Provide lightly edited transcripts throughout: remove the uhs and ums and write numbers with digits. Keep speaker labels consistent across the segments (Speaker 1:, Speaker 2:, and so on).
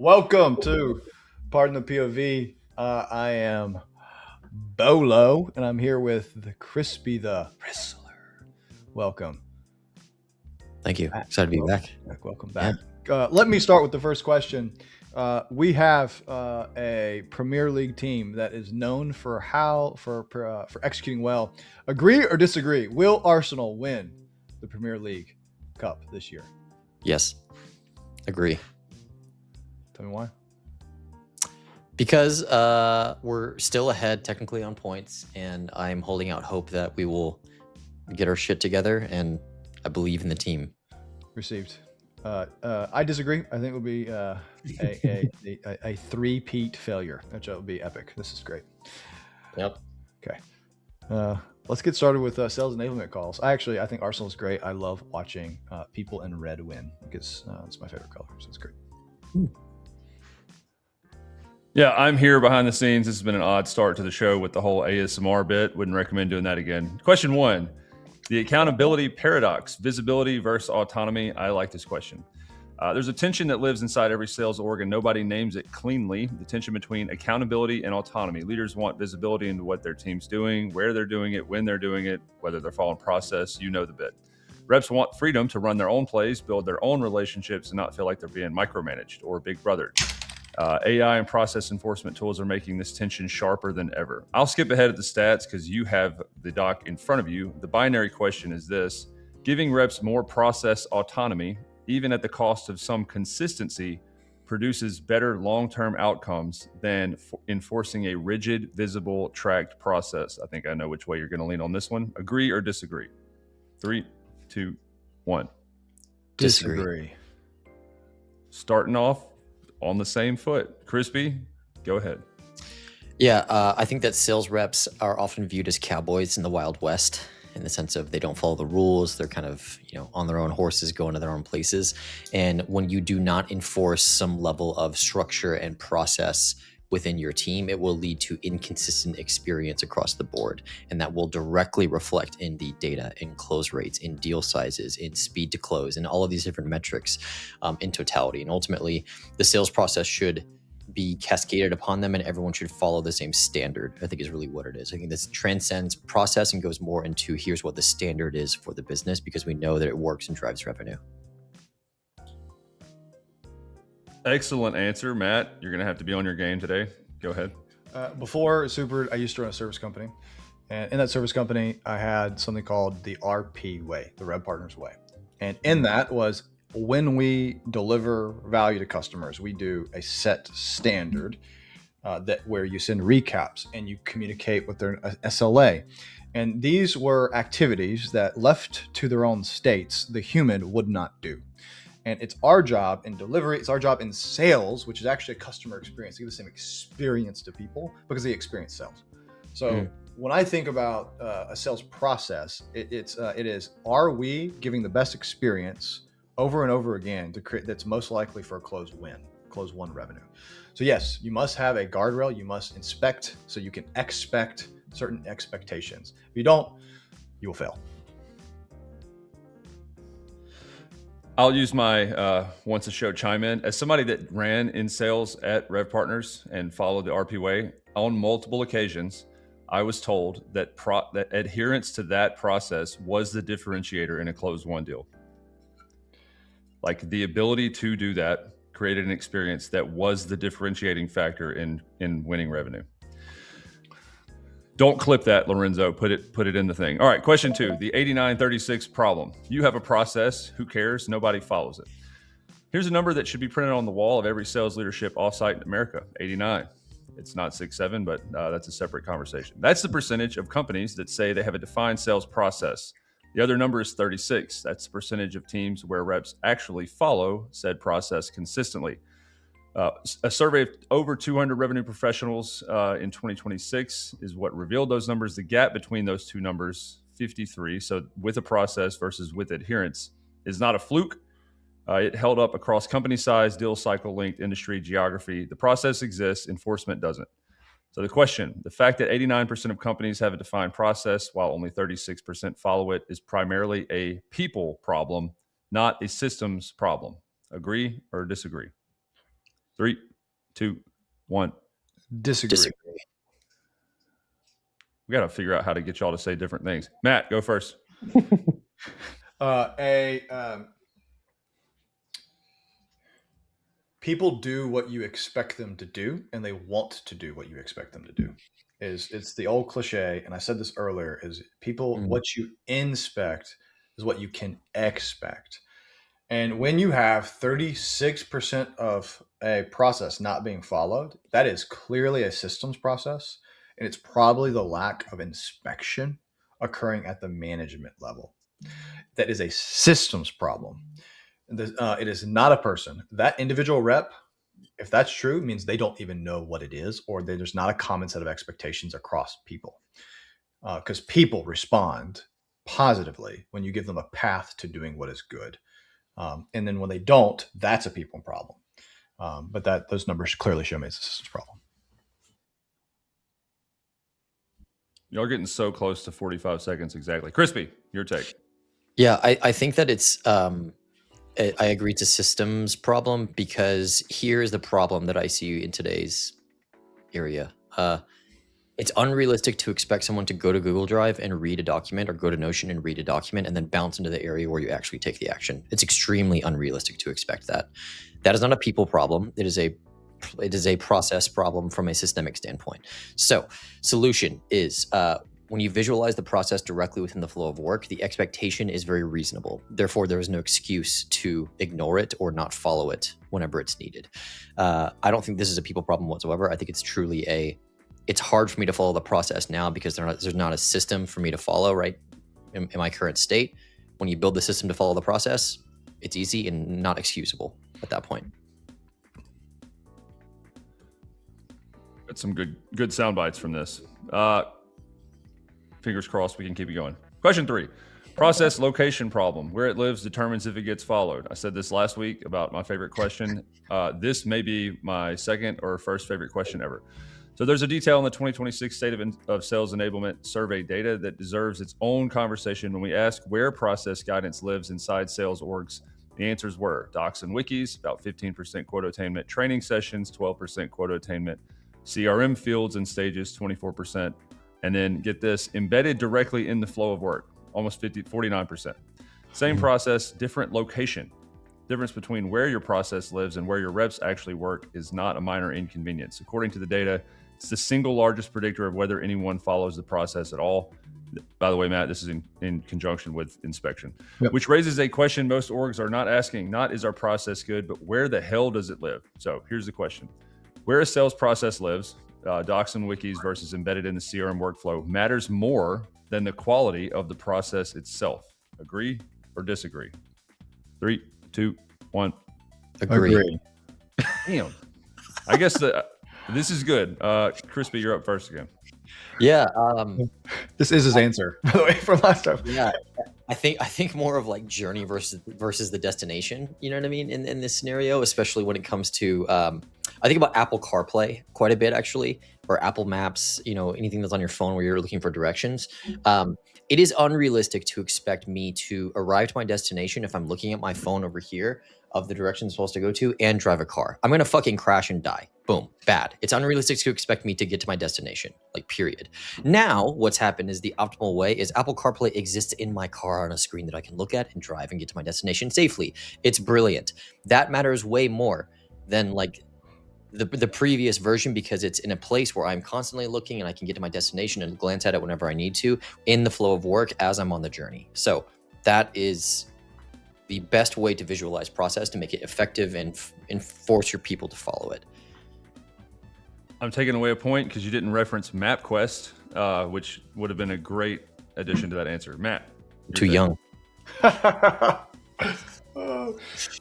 Speaker 1: Welcome to Pardon the POV. I am Bolo, and I'm here with the Crispy the Wrestler. Welcome.
Speaker 2: Thank you. Excited to be back.
Speaker 1: Welcome back. Let me start with the first question. We have a Premier League team that is known for executing well. Agree or disagree? Will Arsenal win the Premier League Cup this year?
Speaker 2: Yes. Agree.
Speaker 1: Tell me why.
Speaker 2: Because we're still ahead technically on points, and I'm holding out hope that we will get our shit together, and I believe in the team.
Speaker 1: Received. I disagree. I think it would be a three-peat failure. That would be epic. This is great.
Speaker 2: Yep.
Speaker 1: Okay. Let's get started with sales enablement calls. I think Arsenal is great. I love watching people in red win because it's my favorite color. So it's great.
Speaker 3: Yeah, I'm here behind the scenes. This has been an odd start to the show with the whole ASMR bit. Wouldn't recommend doing that again. Question 1, the accountability paradox, visibility versus autonomy. I like this question. There's a tension that lives inside every sales org, and nobody names it cleanly. The tension between accountability and autonomy. Leaders want visibility into what their team's doing, where they're doing it, when they're doing it, whether they're following process. You know the bit. Reps want freedom to run their own plays, build their own relationships, and not feel like they're being micromanaged or big brothered. AI and process enforcement tools are making this tension sharper than ever. I'll skip ahead at the stats because you have the doc in front of you. The binary question is this: giving reps more process autonomy, even at the cost of some consistency, produces better long-term outcomes than enforcing a rigid, visible, tracked process. I think I know which way you're going to lean on this one. Agree or disagree? 3, 2, 1.
Speaker 1: Disagree.
Speaker 3: Starting off on the same foot. Crispy, go ahead.
Speaker 2: Yeah, I think that sales reps are often viewed as cowboys in the Wild West, in the sense of they don't follow the rules. They're kind of, on their own horses, going to their own places. And when you do not enforce some level of structure and process within your team, it will lead to inconsistent experience across the board. And that will directly reflect in the data, in close rates, in deal sizes, in speed to close, and all of these different metrics in totality. And ultimately, the sales process should be cascaded upon them, and everyone should follow the same standard, I think is really what it is. I think this transcends process and goes more into here's what the standard is for the business, because we know that it works and drives revenue.
Speaker 3: Excellent answer, Matt. You're going to have to be on your game today. Go ahead.
Speaker 1: Before Super, I used to run a service company. And in that service company, I had something called the RP way, the Rev Partners way. And in that was when we deliver value to customers, we do a set standard where you send recaps and you communicate with their SLA. And these were activities that, left to their own states, the human would not do. And it's our job in delivery, it's our job in sales, which is actually a customer experience, to give the same experience to people because they experience sales. So when I think about a sales process, it is, are we giving the best experience over and over again to create that's most likely for a close won revenue? So yes, you must have a guardrail. You must inspect so you can expect certain expectations. If you don't, you will fail.
Speaker 3: I'll use my once a show chime in. As somebody that ran in sales at Rev Partners and followed the RP way, on multiple occasions, I was told that that adherence to that process was the differentiator in a closed won deal. Like the ability to do that created an experience that was the differentiating factor in winning revenue. Don't clip that, Lorenzo. Put it in the thing. All right, question 2, the 8936 problem. You have a process. Who cares? Nobody follows it. Here's a number that should be printed on the wall of every sales leadership offsite in America, 89. It's not 6-7, but that's a separate conversation. That's the percentage of companies that say they have a defined sales process. The other number is 36. That's the percentage of teams where reps actually follow said process consistently. A survey of over 200 revenue professionals in 2026 is what revealed those numbers. The gap between those two numbers, 53, so with a process versus with adherence, is not a fluke. It held up across company size, deal cycle length, industry, geography. The process exists, enforcement doesn't. So the question, the fact that 89% of companies have a defined process while only 36% follow it is primarily a people problem, not a systems problem. Agree or disagree? 3, 2, 1.
Speaker 1: Disagree.
Speaker 3: We got to figure out how to get y'all to say different things. Matt, go first.
Speaker 1: People do what you expect them to do, and they want to do what you expect them to do. It's the old cliche, and I said this earlier, is people, what you inspect is what you can expect. And when you have 36% of a process not being followed, that is clearly a systems process, and it's probably the lack of inspection occurring at the management level. That is a systems problem. It is not a person. That individual rep, if that's true, means they don't even know what it is, or there's not a common set of expectations across people. Because people respond positively when you give them a path to doing what is good. And then when they don't, that's a people problem. But those numbers clearly show me it's a systems problem.
Speaker 3: Y'all are getting so close to 45 seconds exactly. Crispy, your take.
Speaker 2: Yeah, I think that it's I agree it's a systems problem, because here's the problem that I see in today's area. It's unrealistic to expect someone to go to Google Drive and read a document, or go to Notion and read a document and then bounce into the area where you actually take the action. It's extremely unrealistic to expect that. That is not a people problem. It is a process problem from a systemic standpoint. So solution is, when you visualize the process directly within the flow of work, the expectation is very reasonable. Therefore, there is no excuse to ignore it or not follow it whenever it's needed. I don't think this is a people problem whatsoever. I think it's truly it's hard for me to follow the process now because there's not a system for me to follow, right? In my current state, when you build the system to follow the process, it's easy and not excusable at that point.
Speaker 3: Got some good sound bites from this. Fingers crossed we can keep it going. Question 3. Process location problem. Where it lives determines if it gets followed. I said this last week about my favorite question. This may be my second or first favorite question ever. So there's a detail in the 2026 State of Sales Enablement survey data that deserves its own conversation when we ask where process guidance lives inside sales orgs. The answers were docs and wikis, about 15% quota attainment, training sessions, 12% quota attainment, CRM fields and stages, 24%, and then get this, embedded directly in the flow of work, almost 49%. Same process, different location. Difference between where your process lives and where your reps actually work is not a minor inconvenience. According to the data, it's the single largest predictor of whether anyone follows the process at all. By the way, Matt, this is in conjunction with inspection, which raises a question most orgs are not asking. Not is our process good, but where the hell does it live? So here's the question. Where a sales process lives, docs and wikis versus embedded in the CRM workflow, matters more than the quality of the process itself. Agree or disagree? 3, 2, 1.
Speaker 2: Agree.
Speaker 3: Damn. I guess this is good. Crispy, you're up first again.
Speaker 2: Yeah.
Speaker 1: This is his answer, by the way, from last time.
Speaker 2: Yeah. I think more of like journey versus the destination. You know what I mean? In this scenario, especially when it comes to, I think about Apple CarPlay quite a bit actually, or Apple Maps. You know, anything that's on your phone where you're looking for directions. It is unrealistic to expect me to arrive to my destination if I'm looking at my phone over here of the direction I'm supposed to go to and drive a car. I'm gonna fucking crash and die. Boom, bad. It's unrealistic to expect me to get to my destination, like period. Now, what's happened is the optimal way is Apple CarPlay exists in my car on a screen that I can look at and drive and get to my destination safely. It's brilliant. That matters way more than like the previous version, because it's in a place where I'm constantly looking and I can get to my destination and glance at it whenever I need to in the flow of work as I'm on the journey. So that is the best way to visualize process to make it effective and force your people to follow it.
Speaker 3: I'm taking away a point because you didn't reference MapQuest, which would have been a great addition to that answer. Matt.
Speaker 2: Too young.
Speaker 1: Oh,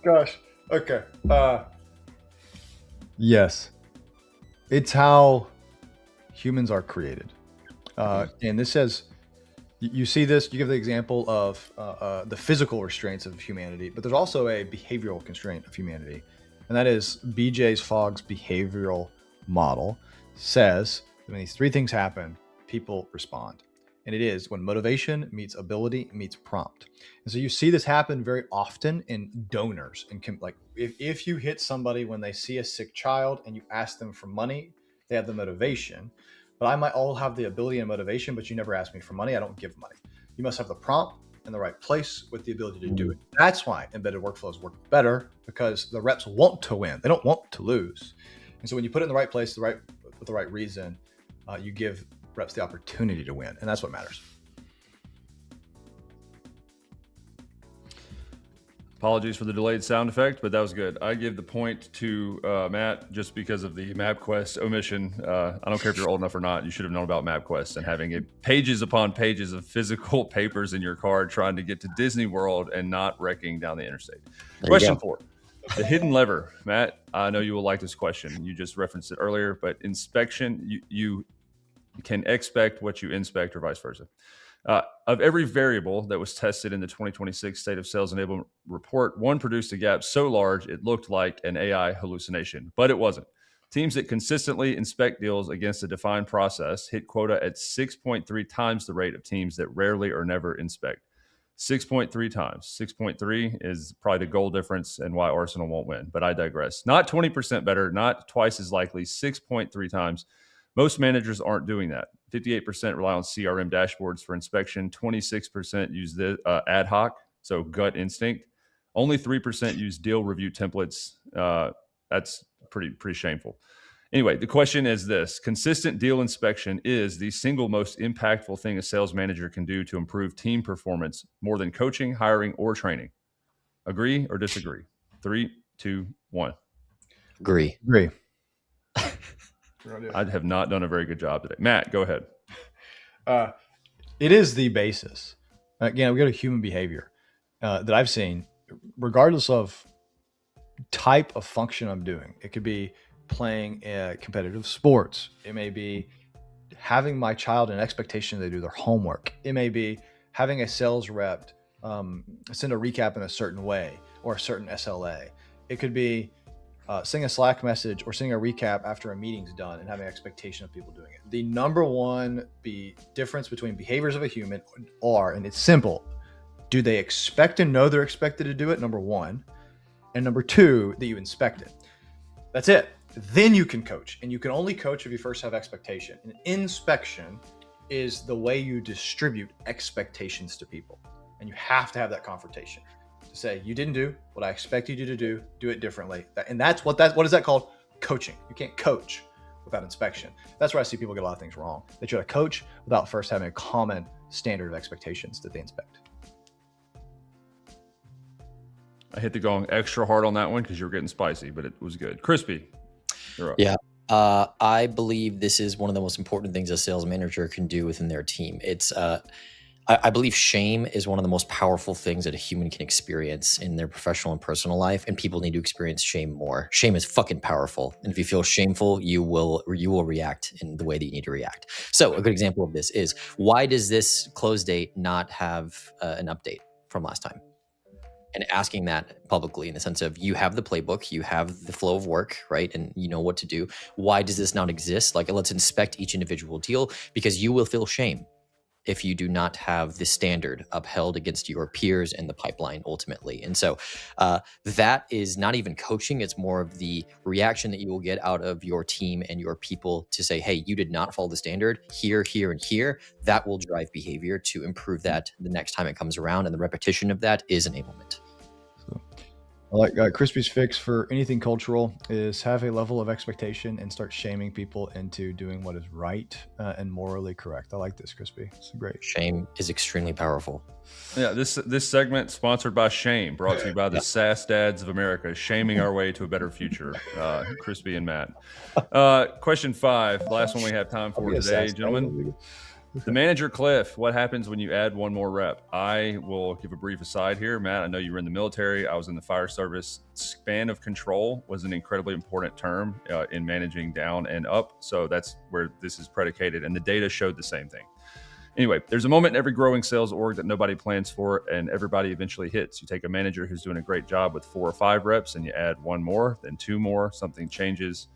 Speaker 1: gosh. Okay. Yes. It's how humans are created. And this says, you see this, you give the example of the physical restraints of humanity, but there's also a behavioral constraint of humanity. And that is BJ Fogg's behavioral model says when these three things happen, people respond. And it is when motivation meets ability meets prompt. And so you see this happen very often in donors. And like if you hit somebody when they see a sick child and you ask them for money, they have the motivation. But I might all have the ability and motivation, but you never ask me for money. I don't give money. You must have the prompt in the right place with the ability to do it. That's why embedded workflows work better, because the reps want to win. They don't want to lose. And so when you put it in the right place, with the right reason, you give reps the opportunity to win. And that's what matters.
Speaker 3: Apologies for the delayed sound effect, but that was good. I give the point to Matt just because of the MapQuest omission. I don't care if you're old enough or not. You should have known about MapQuest and having pages upon pages of physical papers in your car trying to get to Disney World and not wrecking down the interstate. Question 4. The hidden lever. Matt, I know you will like this question. You just referenced it earlier, but inspection, you can expect what you inspect or vice versa. Of every variable that was tested in the 2026 State of Sales Enablement report, one produced a gap so large it looked like an AI hallucination, but it wasn't. Teams that consistently inspect deals against a defined process hit quota at 6.3 times the rate of teams that rarely or never inspect. 6.3 times. 6.3 is probably the goal difference and why Arsenal won't win, but I digress. Not 20% better, not twice as likely, 6.3 times. Most managers aren't doing that. 58% rely on CRM dashboards for inspection. 26% use the ad hoc, so gut instinct. Only 3% use deal review templates. That's pretty shameful. Anyway, the question is this. Consistent deal inspection is the single most impactful thing a sales manager can do to improve team performance more than coaching, hiring, or training. Agree or disagree? 3, 2, 1.
Speaker 2: Agree.
Speaker 3: I have not done a very good job today. Matt, go ahead.
Speaker 1: It is the basis. Again, we got a human behavior that I've seen, regardless of type of function I'm doing. It could be playing competitive sports. It may be having my child an expectation they do their homework. It may be having a sales rep send a recap in a certain way or a certain SLA. It could be sending a Slack message or sending a recap after a meeting's done and having an expectation of people doing it. The number one difference between behaviors of a human are, and it's simple, do they expect and know they're expected to do it? Number one. And number two, that you inspect it. That's it. Then you can coach. And you can only coach if you first have expectation. And inspection is the way you distribute expectations to people. And you have to have that confrontation. To say, you didn't do what I expected you to do it differently. And that's what is that called? Coaching. You can't coach without inspection. That's where I see people get a lot of things wrong. They try to coach without first having a common standard of expectations that they inspect.
Speaker 3: I hit the gong extra hard on that one because you were getting spicy, but it was good. Crispy, you're up.
Speaker 2: Yeah. I believe this is one of the most important things a sales manager can do within their team. It's I believe shame is one of the most powerful things that a human can experience in their professional and personal life, and people need to experience shame more. Shame is fucking powerful, and if you feel shameful, you will react in the way that you need to react. So a good example of this is, why does this close date not have an update from last time? And asking that publicly in the sense of, you have the playbook, you have the flow of work, right? And you know what to do. Why does this not exist? Like, let's inspect each individual deal, because you will feel shame if you do not have the standard upheld against your peers in the pipeline ultimately. And so that is not even coaching. It's more of the reaction that you will get out of your team and your people to say, hey, you did not follow the standard here, here, and here. That will drive behavior to improve that the next time it comes around. And the repetition of that is enablement.
Speaker 1: So, I like Crispy's fix for anything cultural is have a level of expectation and start shaming people into doing what is right and morally correct. I like this, Crispy. It's great.
Speaker 2: Shame is extremely powerful.
Speaker 3: Yeah, this segment sponsored by Shame, brought to you by the SaaS Dads of America, shaming our way to a better future. Crispy and Matt. Question 5, the last one we have time for today, gentlemen. The manager cliff. What happens when you add one more rep? I will give a brief aside here. Matt, I know you were in the military. I was in the fire service. Span of control was an incredibly important term in managing down and up. So that's where this is predicated. And the data showed the same thing. Anyway, there's a moment in every growing sales org that nobody plans for and everybody eventually hits. You take a manager who's doing a great job with 4 or 5 reps and you add one more, then 2 more, something changes.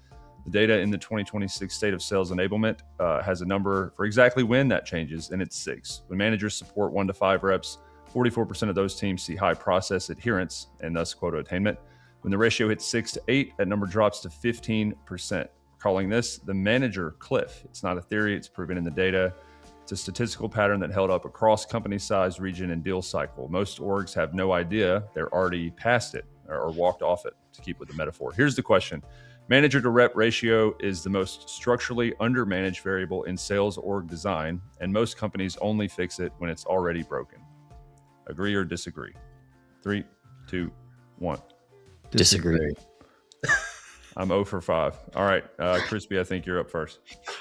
Speaker 3: The data in the 2026 State of Sales Enablement has a number for exactly when that changes, and it's 6. When managers support 1 to 5 reps, 44% of those teams see high process adherence and thus quota attainment. When the ratio hits 6 to 8, that number drops to 15%. We're calling this the manager cliff. It's not a theory, it's proven in the data. It's a statistical pattern that held up across company size, region, and deal cycle. Most orgs have no idea they're already past it or walked off it, to keep with the metaphor. Here's the question. Manager to rep ratio is the most structurally undermanaged variable in sales org design, and most companies only fix it when it's already broken. Agree or disagree? 3, 2, 1.
Speaker 2: Disagree.
Speaker 3: I'm 0 for 5. All right, Crispy, I think you're up first.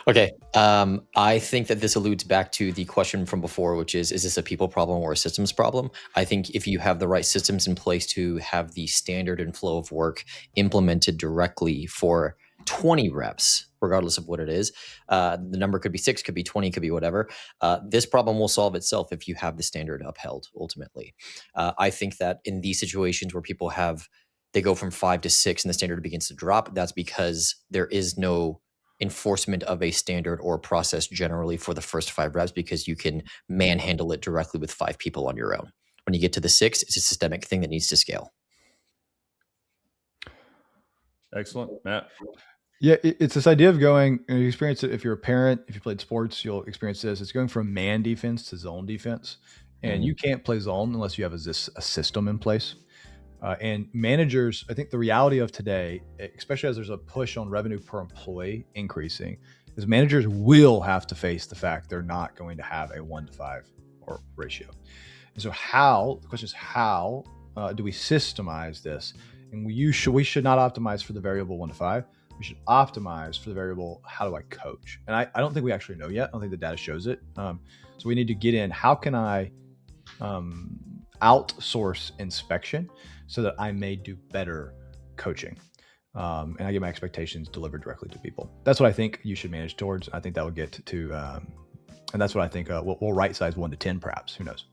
Speaker 2: Okay. I think that this alludes back to the question from before, which is this a people problem or a systems problem? I think if you have the right systems in place to have the standard and flow of work implemented directly for 20 reps, regardless of what it is, the number could be 6, could be 20, could be whatever. This problem will solve itself if you have the standard upheld, ultimately. I think that in these situations where people they go from 5 to 6 and the standard begins to drop, that's because there is no enforcement of a standard or process generally for the first 5 reps, because you can manhandle it directly with 5 people on your own. When you get to the 6, it's a systemic thing that needs to scale.
Speaker 3: Excellent. Matt?
Speaker 1: Yeah, it's this idea of going, and you experience it if you're a parent, if you played sports, you'll experience this. It's going from man defense to zone defense. And you can't play zone unless you have a system in place. And managers, I think the reality of today, especially as there's a push on revenue per employee increasing, is managers will have to face the fact they're not going to have a 1 to 5 or ratio. And so the question is how do we systemize this? And we should not optimize for the variable 1 to 5. We should optimize for the variable, how do I coach? And I don't think we actually know yet. I don't think the data shows it. So we need to get in, how can I outsource inspection so that I may do better coaching, and I get my expectations delivered directly to people. That's what I think you should manage towards. I think that will get to, and that's what I think we'll right size 1 to 10 perhaps. Who knows?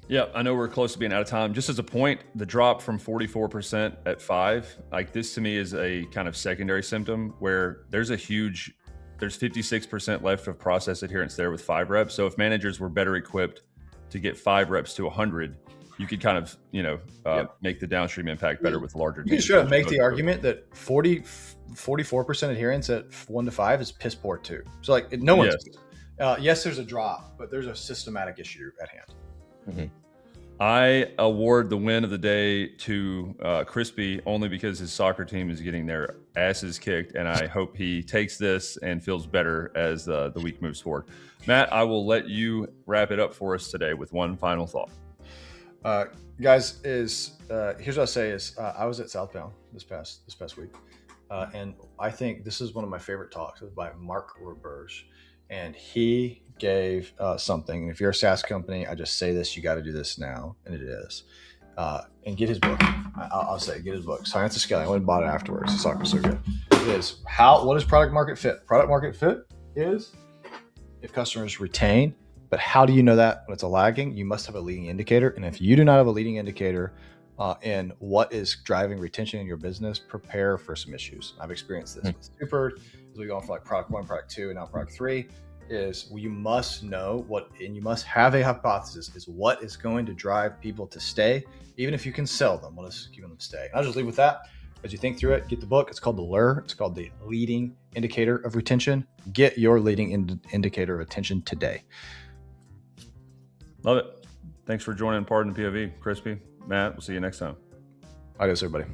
Speaker 3: Yeah, I know we're close to being out of time. Just as a point, the drop from 44% at 5, like this to me is a kind of secondary symptom where there's 56% left of process adherence there with 5 reps. So if managers were better equipped to get 5 reps to 100, you could kind of, make the downstream impact better with larger teams.
Speaker 1: You should make the argument that 44% adherence at 1 to 5 is piss poor too. So like no one's, yes, there's a drop, but there's a systematic issue at hand.
Speaker 2: Mm-hmm.
Speaker 3: I award the win of the day to Crispy only because his soccer team is getting their asses kicked, and I hope he takes this and feels better as the week moves forward. Matt, I will let you wrap it up for us today with one final thought.
Speaker 1: Guys, here's what I'll say is I was at Southbound this past week, and I think this is one of my favorite talks. It was by Mark Roberge, and he gave something. And if you're a SaaS company, I just say this: you got to do this now, and it is. And get his book. I'll say get his book, Science of Scaling. I went and bought it afterwards. The talk was so good. It is what is product market fit? Product market fit is if customers retain. But how do you know that when it's a lagging? You must have a leading indicator. And if you do not have a leading indicator in what is driving retention in your business, prepare for some issues. I've experienced this with Super as we go on for like product 1, product 2, and now product 3 is you must know what, and you must have a hypothesis is what is going to drive people to stay, even if you can sell them, what is keeping them stay. And I'll just leave with that. As you think through it, get the book. It's called The Lure. It's called The Leading Indicator of Retention. Get your leading indicator of retention today.
Speaker 3: Love it. Thanks for joining Pardon the POV, Crispy. Matt, we'll see you next time.
Speaker 1: Adios, everybody.